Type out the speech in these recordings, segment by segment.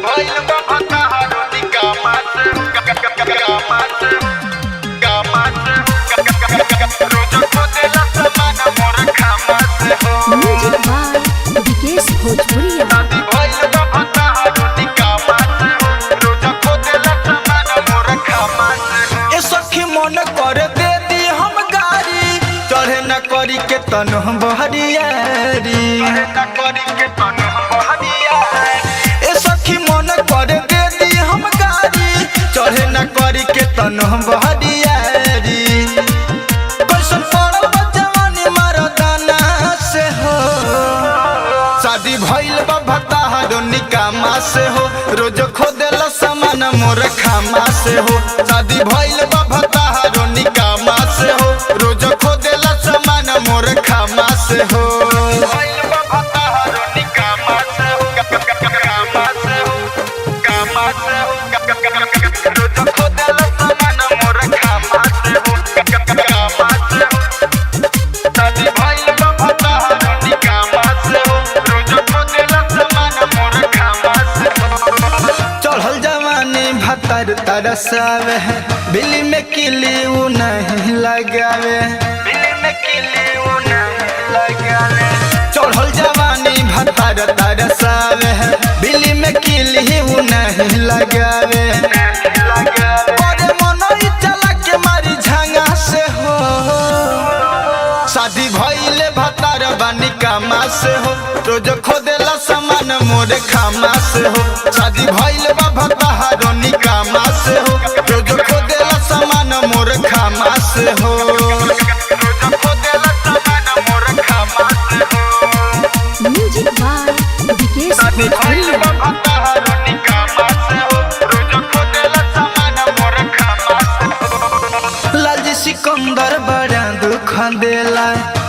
भइल बा भतार निकामत रोज खोदेला समान मोर खामत हो। म्यूजिक बाय विकेश भोजपुरिया। भइल बा भतार निकामत रोज खोदेला समान मोर खामत। ए सखी मन कर दे दी हम गाड़ी चढ़े न करी के तन हम बहरियारी ए सखी मन कर दे दी हम गाड़ी चढ़े न करी के तन हम बहरियारी कैसन पड़ल बा जवानी मर्दाना से हो शादी भइल बा भतार निकामा से हो रोज खोदेला सामान मोर खामा से हो शादी भइल बा भतार निकामा से हो रोज खोदेला सामान मोर खामा से हो। भइल बा भतार निकामत रोज खोदेला समान मोर खामत हो। शादी भइल बा भतार निकामत रोज खोदेला समान मोर खामत हो। चढ़ल जवानी भतार तरसावे बिल्ली में किली उ नहीं लगावे चढ़ल जवानी भतार तरसावे बिल्ली में किली उ नहीं लगावे अरे मनो ई चला के मारी झांगा से हो शादी भइले भतार बानी कामा से हो रोज खोदेला सामान मोर खामा से हो शादी भइले बा भतार निकामा से हो रोज खोदेला सामान मोर खामा से हो। म्यूजिक बाय विकेश भोजपुरिया। लालजी सिकंदर बड़ा दुख देला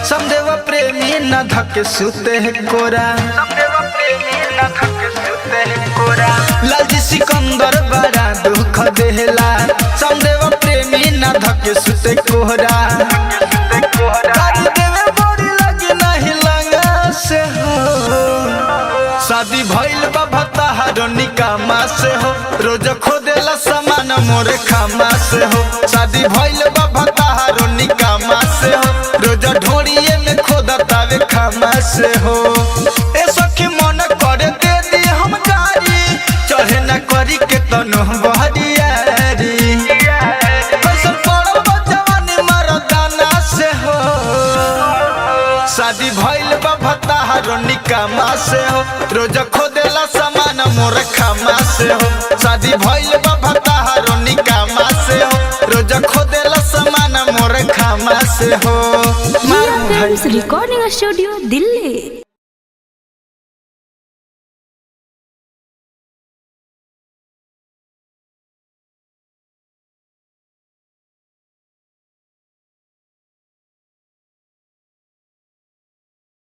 समदेव प्रेमी न धक सुते कोरा लालजी सिकंदर बड़ा दुख देला समदेव प्रेमी न धक सुते कोरा काटी देवे बड़ी लगी नहीं लंगा से हो शादी भइल बा भतार निकामा से हो रोज खोदेला सामान मोर खामा से हो शादी भइल बा भतार निकामा से हो रोज ढोड़िए में खोदतावे खामा से हो। ए सखी मन करे दे दी हम गाड़ी चढ़े न करी के तनो बहरियारी कैसन पड़ल बा जवानी मर्दाना से हो शादी भइल बा भतार निकामा से हो रोज खोदेला सामान मोर खामा से हो शादी भइल बा भतार निकामा से हो रोज खोदेला सामान मोर खामा से हो। Recording studio Delhi.